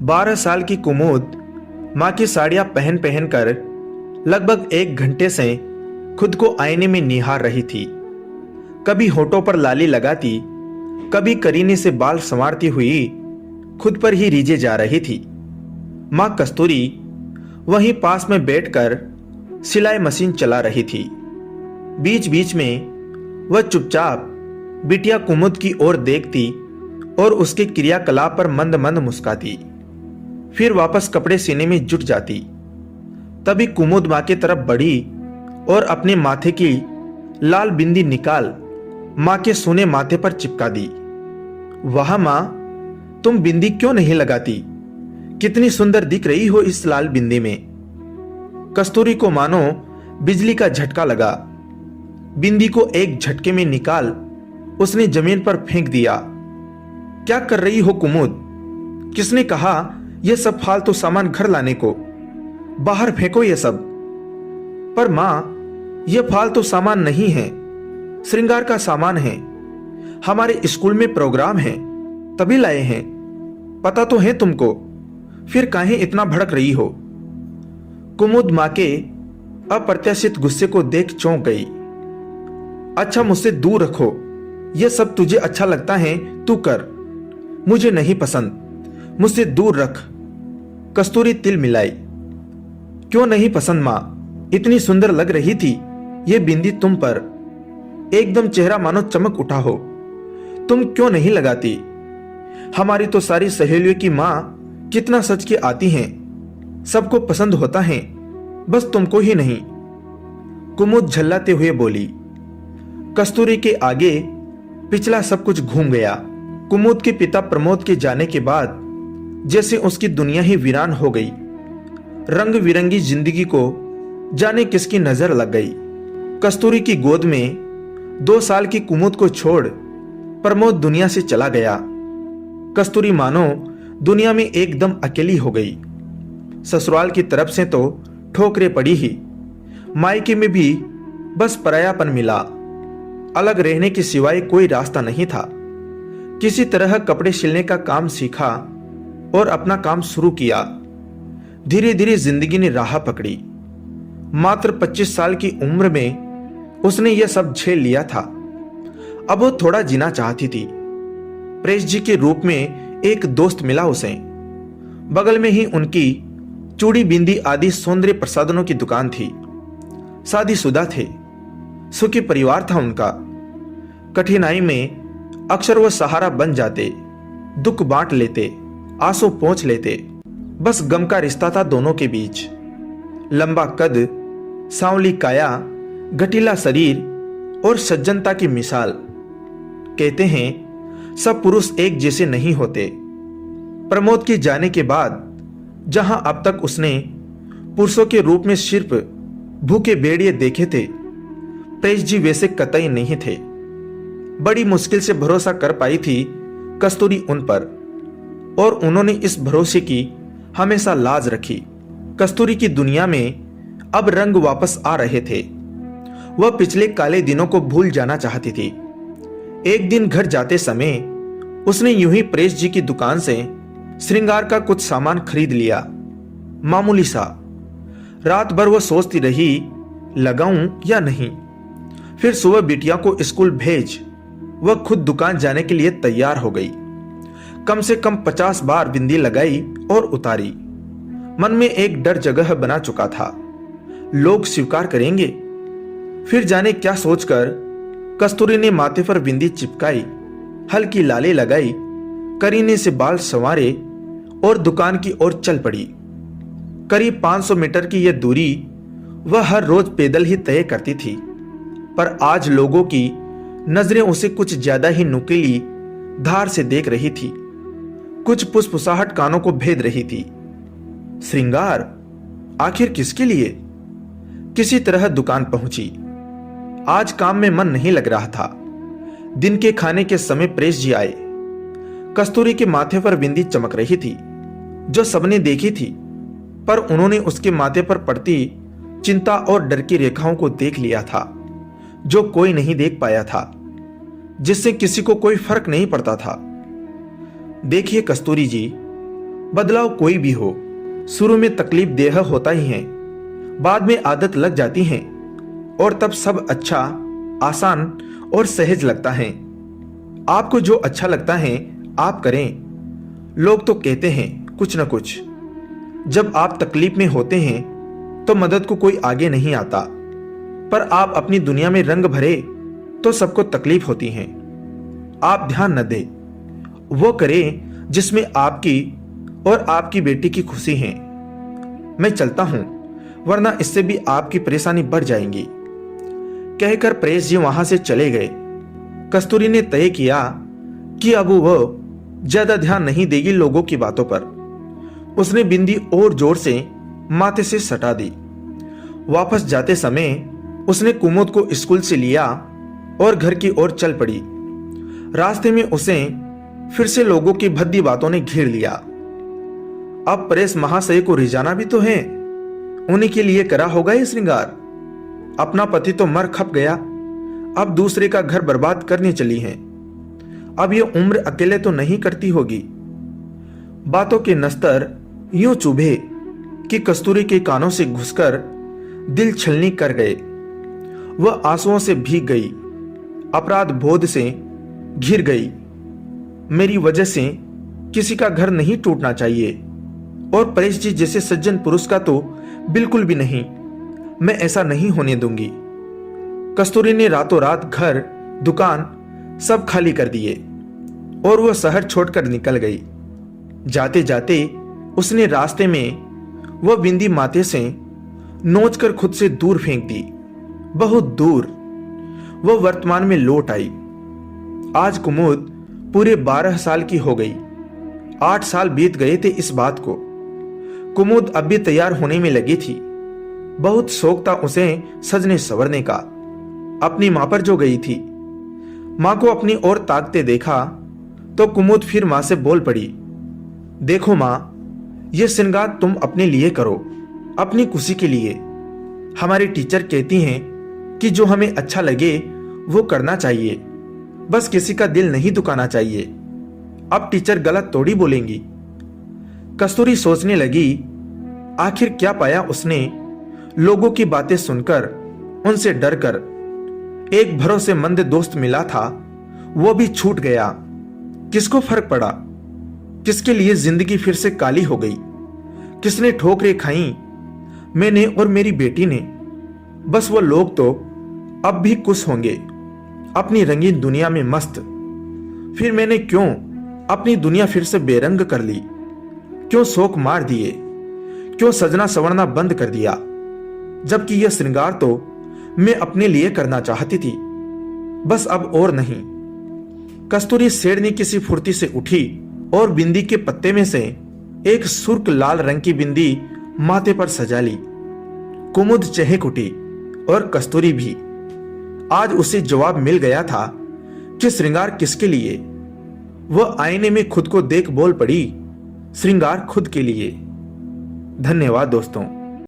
12 साल की कुमुद माँ की साड़ियाँ पहन पहन कर लगभग 1 घंटे से खुद को आईने में निहार रही थी। कभी होठों पर लाली लगाती, कभी करीने से बाल संवारती हुई खुद पर ही रीझे जा रही थी। माँ कस्तूरी वहीं पास में बैठकर सिलाई मशीन चला रही थी। बीच बीच में वह चुपचाप बिटिया कुमुद की ओर देखती और उसके क्रियाकलाप पर मंद मंद मुस्काती, फिर वापस कपड़े सीने में जुट जाती। तभी कुमुद माँ की तरफ बढ़ी और अपने माथे की लाल बिंदी निकाल माँ के सूने माथे पर चिपका दी। वाह माँ, तुम बिंदी क्यों नहीं लगाती? कितनी सुंदर दिख रही हो इस लाल बिंदी में। कस्तूरी को मानो बिजली का झटका लगा। बिंदी को एक झटके में निकाल उसने जमीन पर फेंक दिया। क्या कर रही हो कुमुद? किसने कहा यह सब फालतू सामान घर लाने को? बाहर फेंको ये सब। पर मां, यह फालतू सामान नहीं है, श्रृंगार का सामान है। हमारे स्कूल में प्रोग्राम है तभी लाए हैं, पता तो है तुमको, फिर काहे इतना भड़क रही हो? कुमुद मां के अप्रत्याशित गुस्से को देख चौंक गई। अच्छा, मुझसे दूर रखो, यह सब तुझे अच्छा लगता है तू कर, मुझे नहीं पसंद, मुझसे दूर रख। कस्तूरी तिल मिलाई। क्यों नहीं पसंद मां? इतनी सुंदर लग रही थी यह बिंदी तुम पर, एकदम चेहरा मानो चमक उठा हो। तुम क्यों नहीं लगाती? हमारी तो सारी सहेलियों की मां कितना सच के आती हैं, सबको पसंद होता है, बस तुमको ही नहीं। कुमुद झल्लाते हुए बोली। कस्तूरी के आगे पिछला सब कुछ घूम गया। कुमुद के पिता प्रमोद के जाने के बाद जैसे उसकी दुनिया ही वीरान हो गई। रंग बिरंगी जिंदगी को जाने किसकी नजर लग गई। कस्तूरी की गोद में 2 साल की कुमुद को छोड़ प्रमोद दुनिया से चला गया। कस्तूरी मानो दुनिया में एकदम अकेली हो गई। ससुराल की तरफ से तो ठोकरें पड़ी ही, मायके में भी बस परायापन मिला। अलग रहने के सिवाय कोई रास्ता नहीं था। किसी तरह कपड़े सिलने का काम सीखा और अपना काम शुरू किया। धीरे धीरे जिंदगी ने राह पकड़ी। मात्र 25 साल की उम्र में उसने यह सब झेल लिया था। अब वो थोड़ा जीना चाहती थी। प्रेस जी के रूप में एक दोस्त मिला उसे। बगल में ही उनकी चूड़ी बिंदी आदि सौंदर्य प्रसाधनों की दुकान थी। शादीशुदा थे, सुखी परिवार था उनका। कठिनाई में अक्सर वो सहारा बन जाते, दुख बांट लेते, आंसू पोंछ लेते। बस गम का रिश्ता था दोनों के बीच। लंबा कद, सांवली काया, गठीला शरीर और सज्जनता की मिसाल। कहते हैं सब पुरुष एक जैसे नहीं होते। प्रमोद के जाने के बाद जहां अब तक उसने पुरुषों के रूप में सिर्फ भूखे भेड़िए देखे थे, प्रेस जी वैसे कतई नहीं थे। बड़ी मुश्किल से भरोसा कर पाई थी कस्तूरी उन पर, और उन्होंने इस भरोसे की हमेशा लाज रखी। कस्तूरी की दुनिया में अब रंग वापस आ रहे थे। वह पिछले काले दिनों को भूल जाना चाहती थी। एक दिन घर जाते समय उसने यूं ही प्रेस जी की दुकान से श्रृंगार का कुछ सामान खरीद लिया, मामूली सा। रात भर वह सोचती रही लगाऊं या नहीं। फिर सुबह बिटिया को स्कूल भेज वह खुद दुकान जाने के लिए तैयार हो गई। कम से कम 50 बार बिंदी लगाई और उतारी। मन में एक डर जगह बना चुका था, लोग स्वीकार करेंगे। फिर जाने क्या सोचकर कस्तूरी ने माथे पर बिंदी चिपकाई, हल्की लाली लगाई, करीने से बाल संवारे और दुकान की ओर चल पड़ी। करीब 500 मीटर की यह दूरी वह हर रोज पैदल ही तय करती थी, पर आज लोगों की नजरें उसे कुछ ज्यादा ही नुकीली धार से देख रही थी। कुछ फुसफुसाहट कानों को भेद रही थी। श्रृंगार आखिर किसके लिए? किसी तरह दुकान पहुंची। आज काम में मन नहीं लग रहा था। दिन के खाने के समय प्रेस जी आए। कस्तूरी के माथे पर बिंदी चमक रही थी, जो सबने देखी थी, पर उन्होंने उसके माथे पर पड़ती चिंता और डर की रेखाओं को देख लिया था, जो कोई नहीं देख पाया था, जिससे किसी को कोई फर्क नहीं पड़ता था। देखिए कस्तूरी जी, बदलाव कोई भी हो, शुरू में तकलीफ देह होता ही है, बाद में आदत लग जाती है और तब सब अच्छा, आसान और सहज लगता है। आपको जो अच्छा लगता है आप करें। लोग तो कहते हैं कुछ न कुछ। जब आप तकलीफ में होते हैं तो मदद को कोई आगे नहीं आता, पर आप अपनी दुनिया में रंग भरे तो सबको तकलीफ होती है। आप ध्यान न दें, वो करें जिसमें आपकी और आपकी बेटी की खुशी है। मैं चलता हूं, वरना इससे भी आपकी परेशानी बढ़ जाएगी, कहकर परेश जी वहां से चले गए। कस्तूरी ने तय किया कि अब वो ज्यादा ध्यान नहीं देगी लोगों की बातों पर। उसने बिंदी और जोर से माथे से सटा दी। वापस जाते समय उसने कुमुद को स्कूल से लिया और घर की ओर चल पड़ी। रास्ते में उसे फिर से लोगों की भद्दी बातों ने घेर लिया। अब परेश महाशय को रिझाना भी तो है, उन्हीं के लिए करा होगा ये श्रृंगार। अपना पति तो मर खप गया, अब दूसरे का घर बर्बाद करने चली है। अब ये उम्र अकेले तो नहीं करती होगी। बातों के नस्तर यूं चुभे कि कस्तूरी के कानों से घुसकर दिल छलनी कर गए। वह आंसुओं से भीग गई, अपराध बोध से घिर गई। मेरी वजह से किसी का घर नहीं टूटना चाहिए, और परेश जी जैसे सज्जन पुरुष का तो बिल्कुल भी नहीं। मैं ऐसा नहीं होने दूंगी। कस्तूरी ने रातों रात घर, दुकान सब खाली कर दिए और वह शहर छोड़कर निकल गई। जाते जाते उसने रास्ते में वह बिंदी माथे से नोचकर खुद से दूर फेंक दी, बहुत दूर। वह वर्तमान में लौट आई। आज कुमुद पूरे 12 साल की हो गई। 8 साल बीत गए थे इस बात को। कुमुद अब भी तैयार होने में लगी थी। बहुत शौक था उसे सजने संवरने का। अपनी मां पर जो गई थी, मां को अपनी ओर ताकते देखा तो कुमुद फिर मां से बोल पड़ी, देखो मां, यह श्रृंगार तुम अपने लिए करो, अपनी खुशी के लिए। हमारी टीचर कहती हैं कि जो हमें अच्छा लगे वो करना चाहिए, बस किसी का दिल नहीं दुखाना चाहिए। अब टीचर गलत थोड़ी बोलेंगी। कस्तूरी सोचने लगी, आखिर क्या पाया उसने लोगों की बातें सुनकर, उनसे डरकर। एक भरोसेमंद दोस्त मिला था, वो भी छूट गया। किसको फर्क पड़ा? किसके लिए जिंदगी फिर से काली हो गई? किसने ठोकरें खाई? मैंने और मेरी बेटी ने। बस वो लोग तो अब भी खुश होंगे, अपनी रंगीन दुनिया में मस्त। फिर मैंने क्यों अपनी दुनिया फिर से बेरंग कर ली? क्यों शौक मार दिए? क्यों सजना संवरना बंद कर दिया? जबकि यह श्रृंगार तो मैं अपने लिए करना चाहती थी, बस अब और नहीं। कस्तूरी शेरनी किसी फुर्ती से उठी और बिंदी के पत्ते में से एक सुर्ख लाल रंग की बिंदी माथे पर सजा ली। कुमुद चहक उठी और कस्तूरी भी। आज उसे जवाब मिल गया था कि श्रृंगार किसके लिए। वह आईने में खुद को देख बोल पड़ी, श्रृंगार खुद के लिए। धन्यवाद दोस्तों।